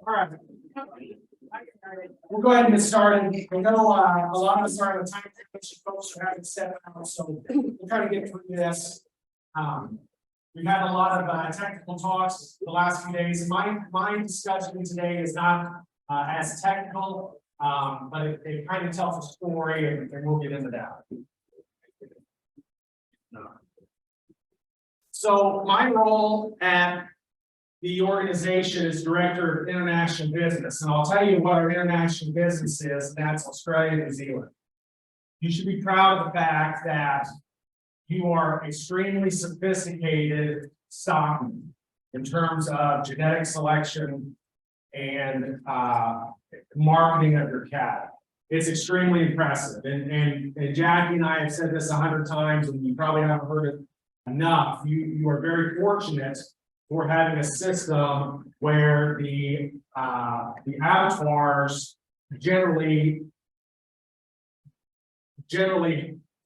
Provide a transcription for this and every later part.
All right. We'll go ahead and get started. I know a lot of us are on a time crunch. Folks are having set out, so we'll try to get through this. We've had a lot of technical talks the last few days. My discussion today is not as technical, but it kind of tells a story, and we'll get into that. So my role at the organization is Director of International Business, and I'll tell you what our international business is, and that's Australia and New Zealand. You should be proud of the fact that you are extremely sophisticated stockmen in terms of genetic selection and marketing of your cattle. It's extremely impressive, and Jackie and I have said this 100 times, and you probably haven't heard it enough. You are very fortunate for having a system where the abattoirs generally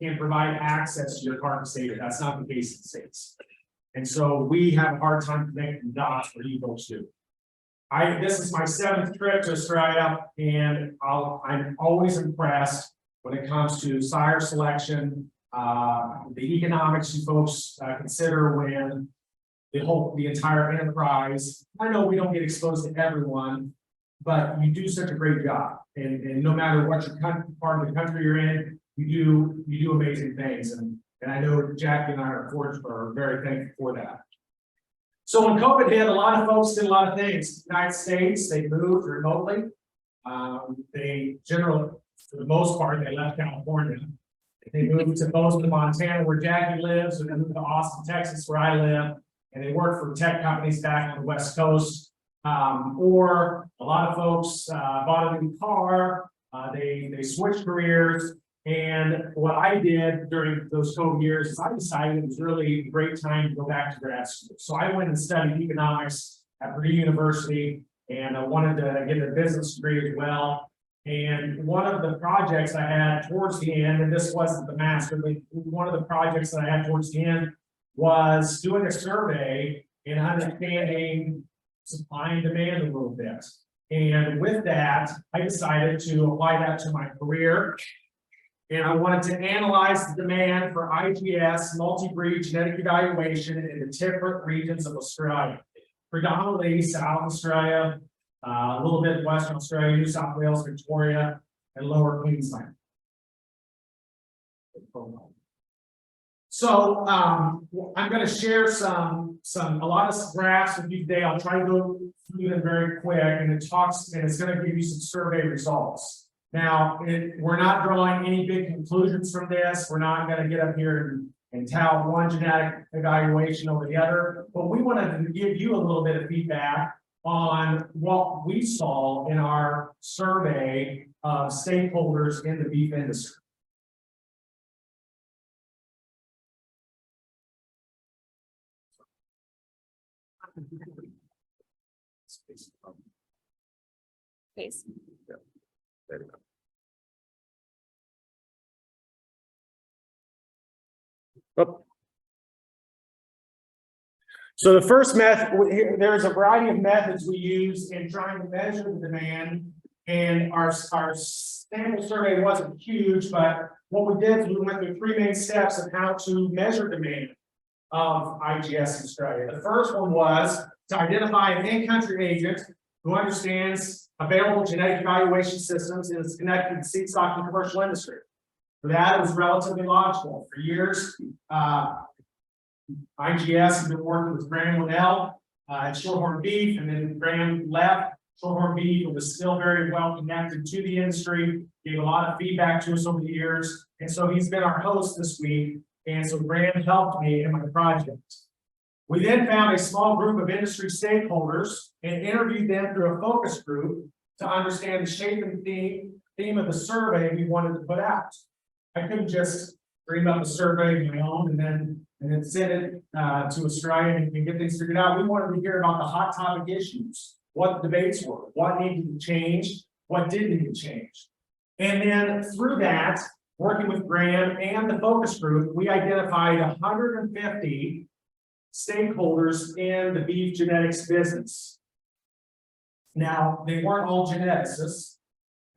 can provide access to your carcass data. That's not the case in the States. And so we have a hard time connecting the dots where you folks do. This is my 7th trip to Australia, and I'm always impressed when it comes to sire selection, the economics you folks consider when the entire enterprise. I know we don't get exposed to everyone, but you do such a great job. And no matter what part of the country you're in, you do amazing things. And I know Jackie and I are very thankful for that. So when COVID hit, a lot of folks did a lot of things. The United States, they moved remotely. They generally, for the most part, they left California. They moved to Bowman, Montana, where Jackie lives, and then moved to Austin, Texas, where I live. And they work for tech companies back on the West Coast. Or a lot of folks bought a new car, they switched careers. And what I did during those COVID years is I decided it was really a great time to go back to grad school. So I went and studied economics at Purdue University, and I wanted to get a business degree as well. And one of the projects I had towards the end, and this wasn't the master, but one of the projects that I had towards the end was doing a survey and understanding supply and demand a little bit. And with that, I decided to apply that to my career. And I wanted to analyze the demand for IGS multi-breed genetic evaluation in the different regions of Australia, predominantly South Australia, a little bit Western Australia, New South Wales, Victoria, and Lower Queensland. So I'm going to share a lot of graphs with you today. I'll try to go through them very quick, and it's going to give you some survey results. Now, we're not drawing any big conclusions from this. We're not going to get up here and tout one genetic evaluation over the other, but we wanted to give you a little bit of feedback on what we saw in our survey of stakeholders in the beef industry. Please. Yeah. There you go. Oh. So the first method, there's a variety of methods we use in trying to measure the demand, and our sample survey wasn't huge, but what we did is we went through 3 main steps of how to measure demand of IGS in Australia. The first one was to identify an in-country agent who understands available genetic evaluation systems and is connected to the seed stock and commercial industry. For that, it was relatively logical. For years, IGS has been working with Graham Linnell at Shorthorn Beef, and then Graham left Shorthorn Beef and was still very well connected to the industry, gave a lot of feedback to us over the years, and so he's been our host this week, and so Graham helped me in my project. We then found a small group of industry stakeholders and interviewed them through a focus group to understand the shape and theme of the survey we wanted to put out. I couldn't just dream up a survey of my own and then send it to Australia and get things figured out. We wanted to hear about the hot topic issues, what the debates were, what needed to change, what didn't need to change. And then through that, working with Graham and the focus group, we identified 150 stakeholders in the beef genetics business. Now, they weren't all geneticists,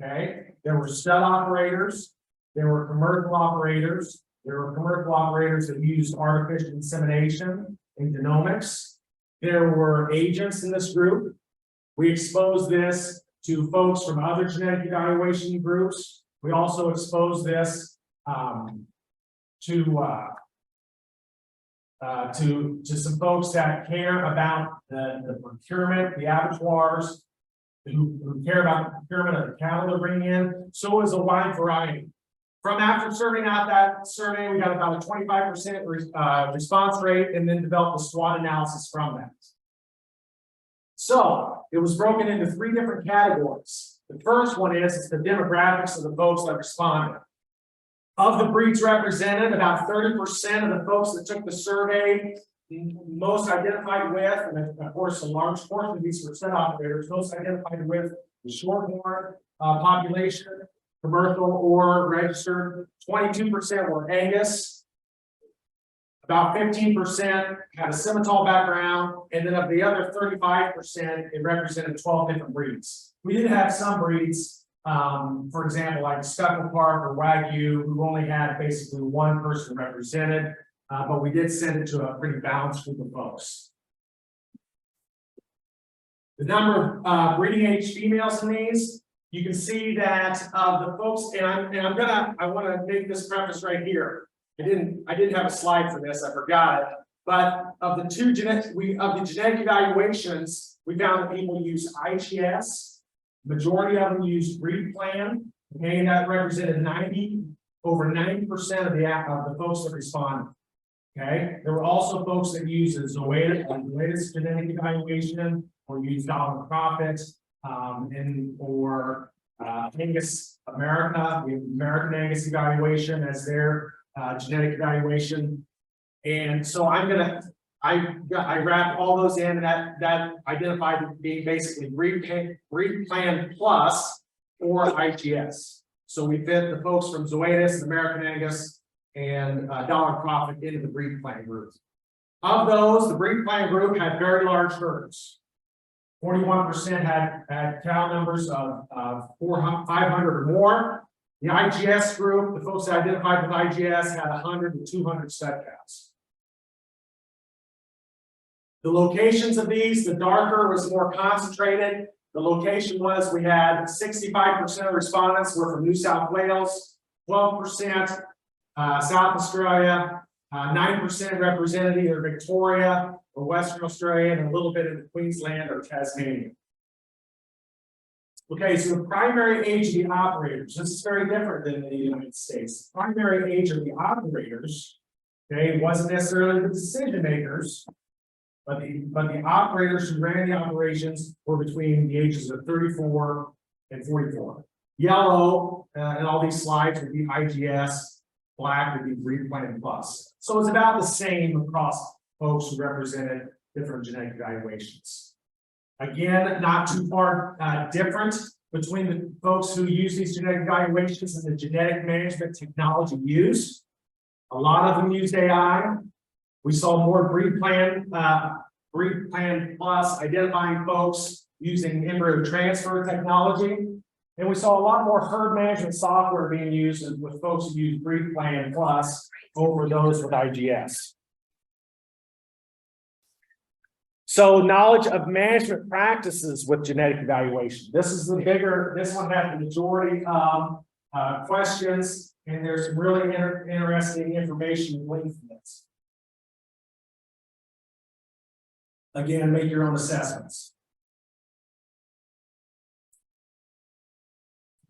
okay? There were stud operators, there were commercial operators, that used artificial insemination and genomics. There were agents in this group. We exposed this to folks from other genetic evaluation groups. We also exposed this to some folks that care about the procurement, the abattoirs, who care about the procurement of the cattle they're bringing in. So it was a wide variety. From after serving out that survey, we got about a 25% response rate, and then developed a SWOT analysis from that. So it was broken into 3 different categories. The first one is the demographics of the folks that responded. Of the breeds represented, about 30% of the folks that took the survey, most identified with, and of course, a large portion of these were stud operators, most identified with the shorthorn population, commercial or registered. 22% were Angus. About 15% had a Simmental background, and then of the other 35%, it represented 12 different breeds. We did have some breeds, for example, like Scuffle Park or Wagyu, who only had basically one person represented, but we did send it to a pretty balanced group of folks. The number of breeding age females in these, you can see that the folks, and I want to make this preface right here. I didn't have a slide for this, I forgot it. But of the genetic evaluations, we found that people use IGS. Majority of them use breed plan. Okay, and that represented over 90% of the folks that responded. Okay, there were also folks that used the Zoetis genetic evaluation, or used dollar profit, or Angus America, the American Angus evaluation as their genetic evaluation. And so I wrapped all those in, and that identified being basically breed plan plus or IGS. So we fit the folks from Zoetis, American Angus, and dollar profit into the breed plan group. Of those, the breed plan group had very large herds. 41% had cow numbers of 500 or more. The IGS group, the folks that identified with IGS, had 100 to 200 stud cows. The locations of these, the darker was more concentrated. The location was, we had 65% of respondents were from New South Wales, 12% South Australia, 9% represented either Victoria or Western Australia, and a little bit in Queensland or Tasmania. Okay, so the primary age of the operators, this is very different than in the United States. The primary age of the operators, okay, wasn't necessarily the decision makers, but the operators who ran the operations were between the ages of 34 and 44. Yellow in all these slides would be IGS, black would be breed plan plus. So it's about the same across folks who represented different genetic evaluations. Again, not too far different between the folks who use these genetic evaluations and the genetic management technology used. A lot of them used AI. We saw more breed plan plus identifying folks using embryo transfer technology. And we saw a lot more herd management software being used with folks who use breed plan plus over those with IGS. So knowledge of management practices with genetic evaluation. This is the bigger, this one had the majority of questions, and there's some really interesting information linked to this. Again, make your own assessments.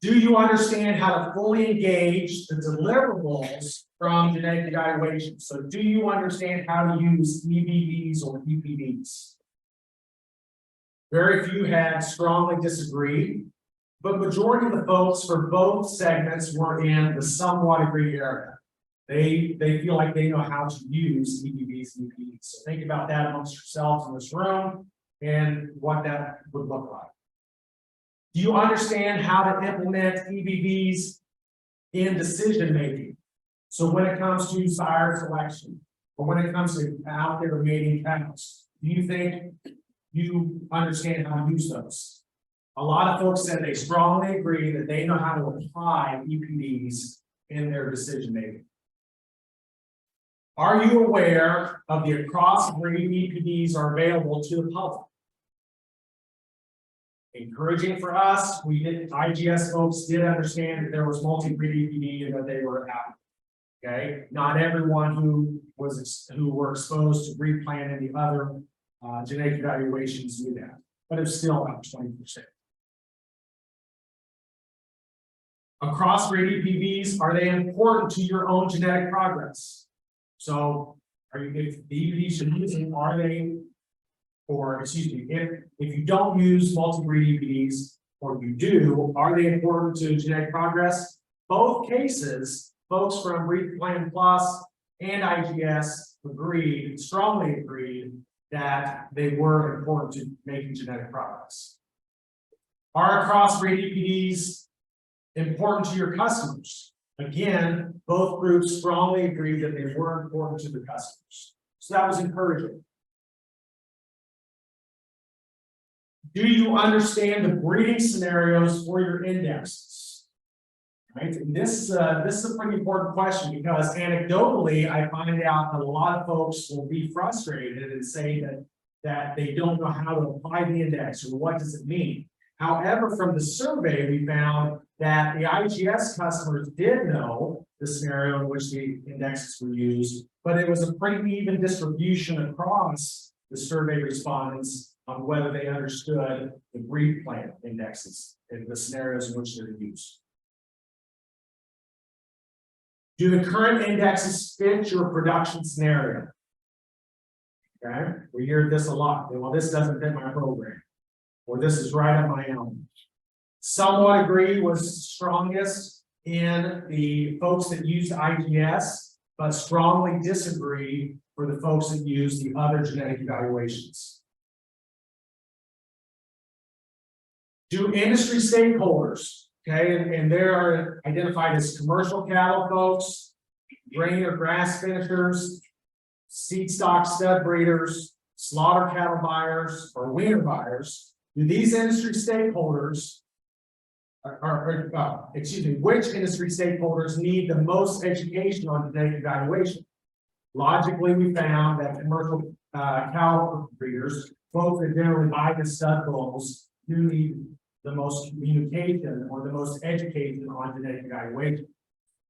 Do you understand how to fully engage the deliverables from genetic evaluation? So do you understand how to use EBVs or EPVs? Very few had strongly disagreed, but majority of the folks for both segments were in the somewhat agreed area. They feel like they know how to use EBVs and EPVs. So think about that amongst yourselves in this room and what that would look like. Do you understand how to implement EBVs in decision making. So when it comes to sire selection, or when it comes to out there mating cows, do you think you understand how to use those? A lot of folks said they strongly agree that they know how to apply EPDs in their decision making. Are you aware of the cross-breed EPDs are available to the public? Encouraging for us, we did, IGS folks did understand that there was multi-breed EPD and that they were out. Okay, not everyone who were exposed to breed plan and the other genetic evaluations knew that, but it's still about 20%. Cross-breed EPVs, are they important to your own genetic progress? So, are you, if the EPVs you're using, are they, or excuse me, if you don't use multi-breed EPVs, or you do, are they important to genetic progress? Both cases, folks from Breed Plan Plus and IGS agreed, strongly agreed, that they were important to making genetic progress. Are cross-breed EPDs important to your customers? Again, both groups strongly agreed that they were important to the customers. So that was encouraging. Do you understand the breeding scenarios for your indexes? Right? And this is a pretty important question, because anecdotally, I find out that a lot of folks will be frustrated and say that they don't know how to apply the index or what does it mean. However, from the survey, we found that the IGS customers did know the scenario in which the indexes were used, but it was a pretty even distribution across the survey respondents on whether they understood the breed plan indexes and the scenarios in which they're used. Do the current indexes fit your production scenario? Okay, we hear this a lot. Well, this doesn't fit my program, or this is right up my alley. Somewhat agree was strongest in the folks that used IGS, but strongly disagree for the folks that use the other genetic evaluations. Do industry stakeholders, okay, and they are identified as commercial cattle folks, grain or grass finishers, seed stock stud breeders, slaughter cattle buyers, or weaner buyers, do these industry stakeholders, which industry stakeholders need the most education on genetic evaluation? Logically, we found that commercial cow breeders, folks that generally buy the stud bulls, do need the most communication or the most education on genetic evaluation.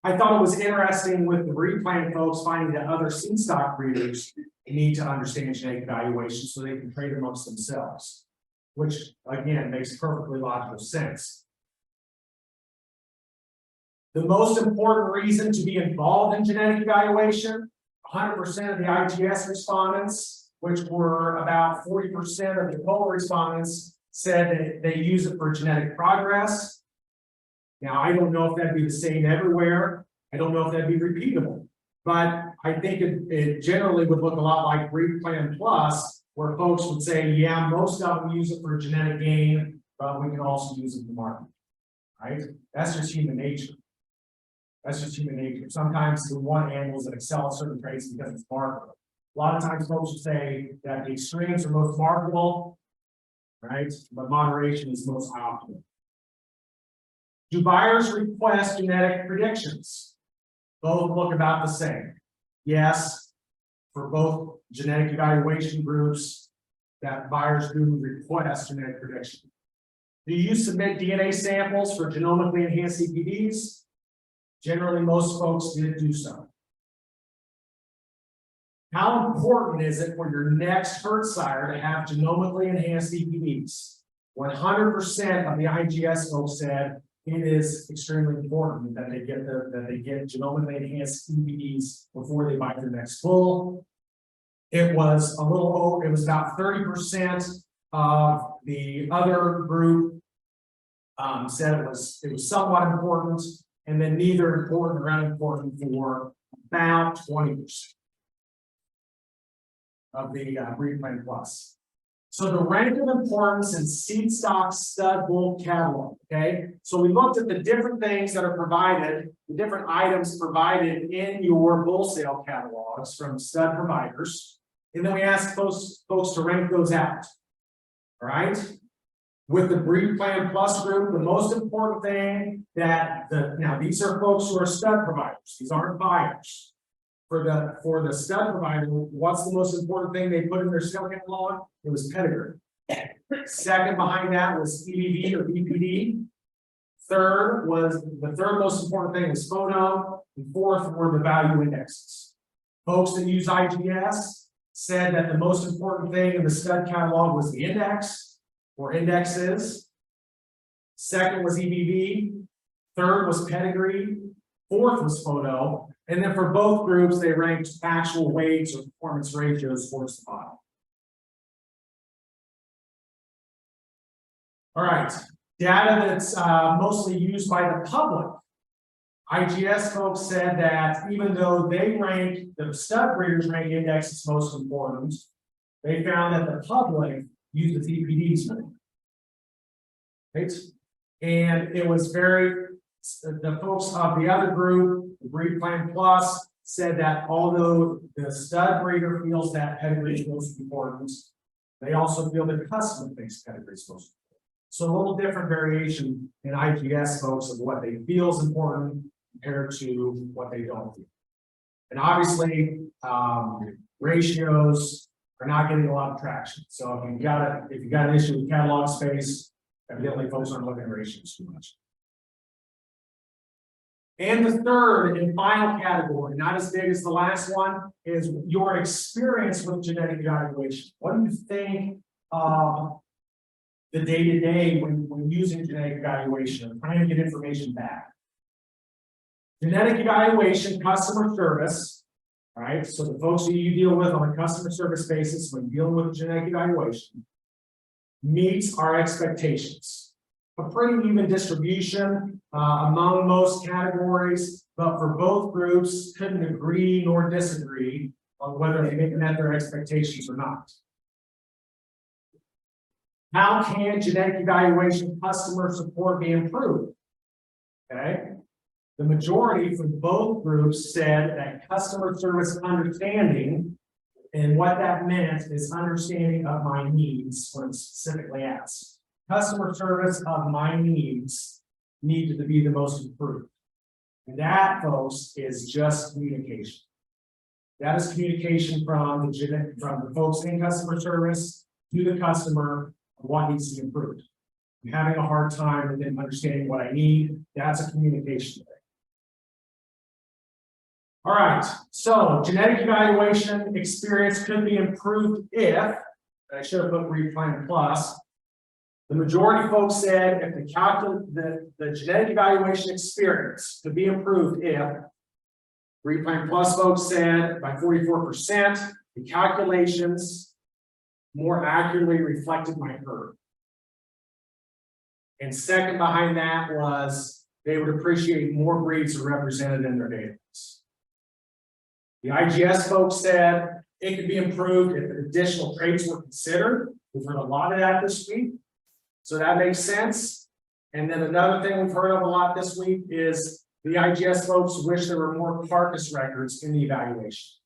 I thought it was interesting with the breed plan folks finding that other seed stock breeders need to understand genetic evaluation so they can trade amongst themselves, which again makes perfectly logical sense. The most important reason to be involved in genetic evaluation, 100% of the IGS respondents, which were about 40% of the total respondents, said that they use it for genetic progress. Now, I don't know if that'd be the same everywhere. I don't know if that'd be repeatable, but I think it generally would look a lot like Breed Plan Plus, where folks would say, yeah, most of them use it for genetic gain, but we can also use it in the market, right? That's just human nature. That's just human nature. Sometimes the one animals that excel at certain traits because it's marketable. A lot of times folks will say that the extremes are most marketable, right? But moderation is most optimal. Do buyers request genetic predictions? Both look about the same. Yes, for both genetic evaluation groups, that buyers do request genetic prediction. Do you submit DNA samples for genomically enhanced EPDs? Generally, most folks did do so. How important is it for your next herd sire to have genomically enhanced EPDs? 100% of the IGS folks said it is extremely important that they get genomically enhanced EPDs before they buy their next bull. It was a little over, it was about 30% of the other group said it was somewhat important, and then neither important or unimportant for about 20% of the Breed Plan Plus. So the rank of importance in seed stock stud bull catalog, okay? So we looked at the different things that are provided, the different items provided in your bull sale catalogs from stud providers. And then we asked folks to rank those out. All right? With the Breed Plan Plus group, the most important thing that now these are folks who are stud providers, these aren't buyers. For the stud provider, what's the most important thing they put in their sale catalog? It was pedigree. Second behind that was EBV or EPD. The third most important thing was photo, and fourth were the value indexes. Folks that use IGS said that the most important thing in the stud catalog was the index or indexes. Second was EBV. Third was pedigree. Fourth was photo. And then for both groups, they ranked actual weights or performance ratios towards the bottom. All right, data that's mostly used by the public. IGS folks said that even though they rank, the stud breeders rank index as most important, they found that the public uses EPDs more. Right? And it was the folks of the other group, the Breed Plan Plus, said that although the stud breeder feels that pedigree is most important, they also feel that the customer thinks pedigree is most important. So a little different variation in IGS folks of what they feel is important compared to what they don't feel. And obviously, ratios are not getting a lot of traction. So if you got an issue with catalog space, evidently folks aren't looking at ratios too much. And the third and final category, not as big as the last one, is your experience with genetic evaluation. What do you think of the day-to-day when using genetic evaluation and trying to get information back? Genetic evaluation, customer service, right? So the folks that you deal with on a customer service basis when dealing with genetic evaluation meets our expectations. A pretty even distribution among most categories, but for both groups, couldn't agree nor disagree on whether they met their expectations or not. How can genetic evaluation customer support be improved? Okay. The majority for both groups said that customer service understanding, and what that meant is understanding of my needs when specifically asked. Customer service of my needs needed to be the most improved. And that, folks, is just communication. That is communication from the folks in customer service to the customer of what needs to be improved. I'm having a hard time with them understanding what I need. That's a communication thing. All right, so genetic evaluation experience could be improved if, I should have put Breed Plan Plus. The majority of folks said if the genetic evaluation experience could be improved if Breed Plan Plus folks said by 44%, the calculations more accurately reflected my herd. And second behind that was they would appreciate more breeds are represented in their database. The IGS folks said it could be improved if additional traits were considered. We've heard a lot of that this week. So that makes sense. And then another thing we've heard of a lot this week is the IGS folks wish there were more carcass records in the evaluation.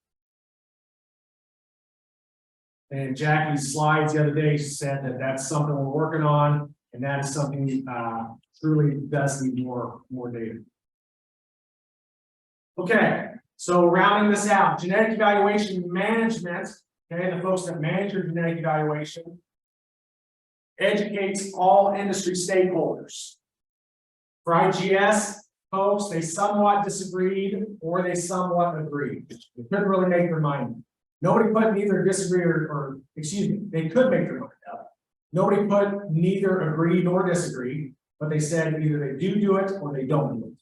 And Jackie's slides the other day said that that's something we're working on, and that is something truly does need more data. Okay, so rounding this out, genetic evaluation management, okay, the folks that manage your genetic evaluation, educates all industry stakeholders. For IGS folks, they somewhat disagreed or they somewhat agreed. They couldn't really make their mind up. Nobody put neither disagree or excuse me, they could make their mind up. Nobody put neither agree nor disagree, but they said either they do it or they don't do it.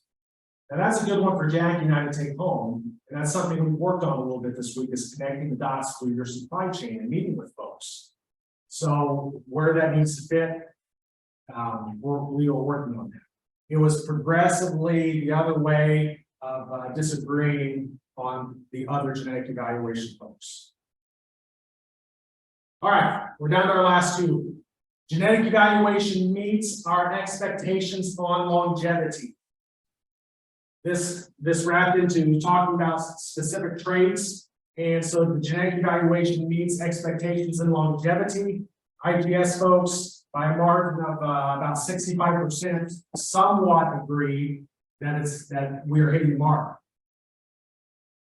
Now that's a good one for Jackie and I to take home. And that's something we've worked on a little bit this week, is connecting the dots through your supply chain and meeting with folks. So where that needs to fit, we are working on that. It was progressively the other way of disagreeing on the other genetic evaluation folks. All right, we're down to our last two. Genetic evaluation meets our expectations on longevity. This wrapped into talking about specific traits. And so the genetic evaluation meets expectations in longevity. IGS folks, by a margin of about 65%, somewhat agree that we are hitting the mark.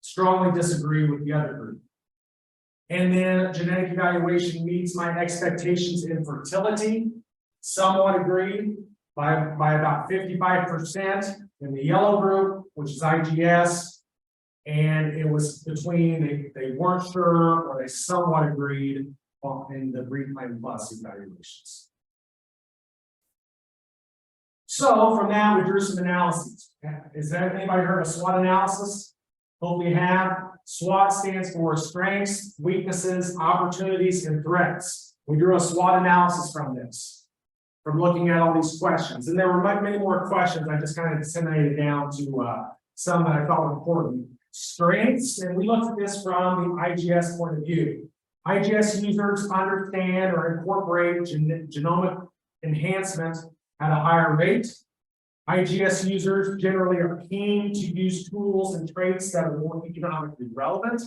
Strongly disagree with the other group. And then genetic evaluation meets my expectations in fertility. Somewhat agree by about 55% in the yellow group, which is IGS. And it was between they weren't sure or they somewhat agreed in the Reclaim Plus evaluations. So from that, we drew some analyses. Is that anybody heard of SWOT analysis? Hope you have. SWOT stands for strengths, weaknesses, opportunities, and threats. We drew a SWOT analysis from this, from looking at all these questions. And there were many more questions. I just kind of disseminated down to some that I thought were important. Strengths, and we looked at this from the IGS point of view. IGS users understand or incorporate genomic enhancement at a higher rate. IGS users generally are keen to use tools and traits that are more economically relevant.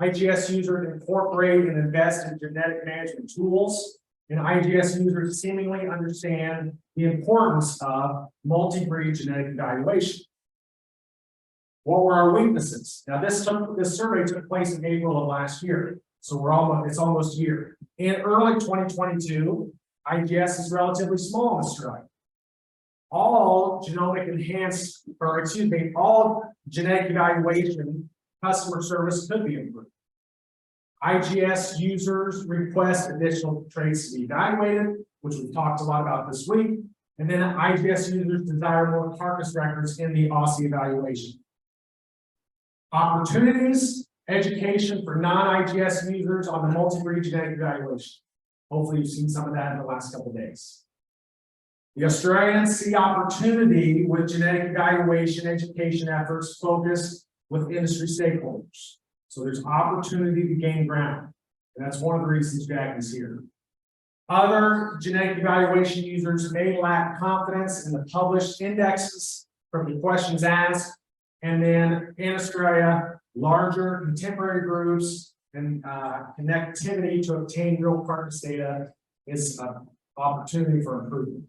IGS users incorporate and invest in genetic management tools, and IGS users seemingly understand the importance of multi-breed genetic evaluation. What were our weaknesses? Now, this survey took place in April of last year, so it's almost a year. In early 2022, IGS is relatively small in Australia. All genetic evaluation customer service could be improved. IGS users request additional traits to be evaluated, which we've talked a lot about this week. And then IGS users desire more carcass records in the Aussie evaluation. Opportunities, education for non-IGS users on the multi-breed genetic evaluation. Hopefully you've seen some of that in the last couple of days. The Australians see opportunity with genetic evaluation education efforts focused with industry stakeholders. So there's opportunity to gain ground. And that's one of the reasons Jack is here. Other genetic evaluation users may lack confidence in the published indexes from the questions asked. And then in Australia, larger contemporary groups and connectivity to obtain real carcass data is an opportunity for improvement.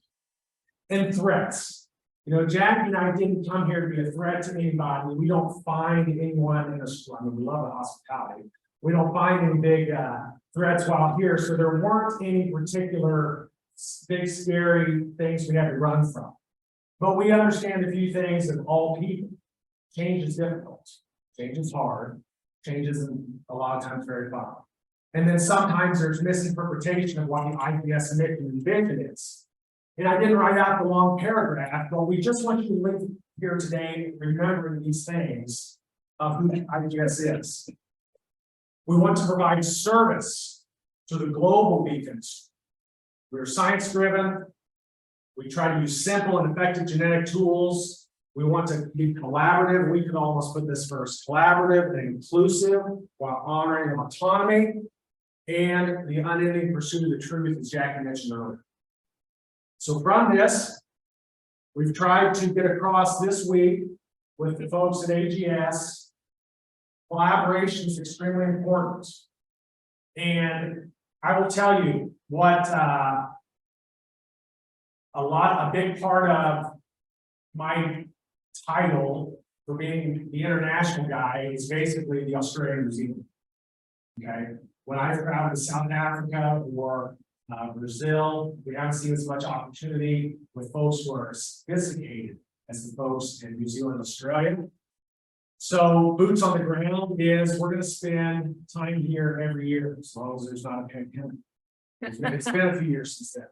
And threats. You know, Jackie and I didn't come here to be a threat to anybody. We don't find anyone in Australia. I mean, we love the hospitality. We don't find any big threats while here. So there weren't any particular big, scary things we had to run from. But we understand a few things of all people. Change is difficult. Change is hard. Change is a lot of times very fun. And then sometimes there's misinterpretation of what the IGS mission and vision is. And I didn't write out the long paragraph, but we just want you to live here today remembering these things of who IGS is. We want to provide service to the global beacons. We're science-driven. We try to use simple and effective genetic tools. We want to be collaborative. We could almost put this first: collaborative and inclusive while honoring autonomy and the unending pursuit of the truth, as Jackie mentioned earlier. So from this, we've tried to get across this week with the folks at AGS. Collaboration is extremely important. And I will tell you what a big part of my title for being the international guy is basically the Australian New Zealand. Okay. When I travel to South Africa or Brazil, we haven't seen as much opportunity with folks who are sophisticated as the folks in New Zealand, Australia. So boots on the ground is we're going to spend time here every year as long as there's not a pandemic. It's been a few years since then.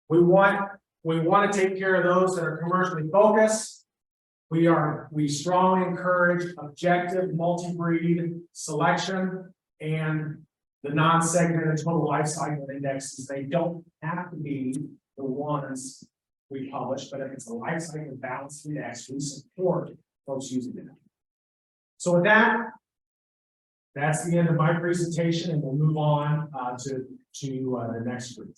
We want to take care of those that are commercially focused. We strongly encourage objective multi-breed selection and the non-segmented total life cycle indexes. They don't have to be the ones we publish, but if it's a life cycle balance index, we support folks using it. So with that, That's the end of my presentation, and we'll move on to the next group.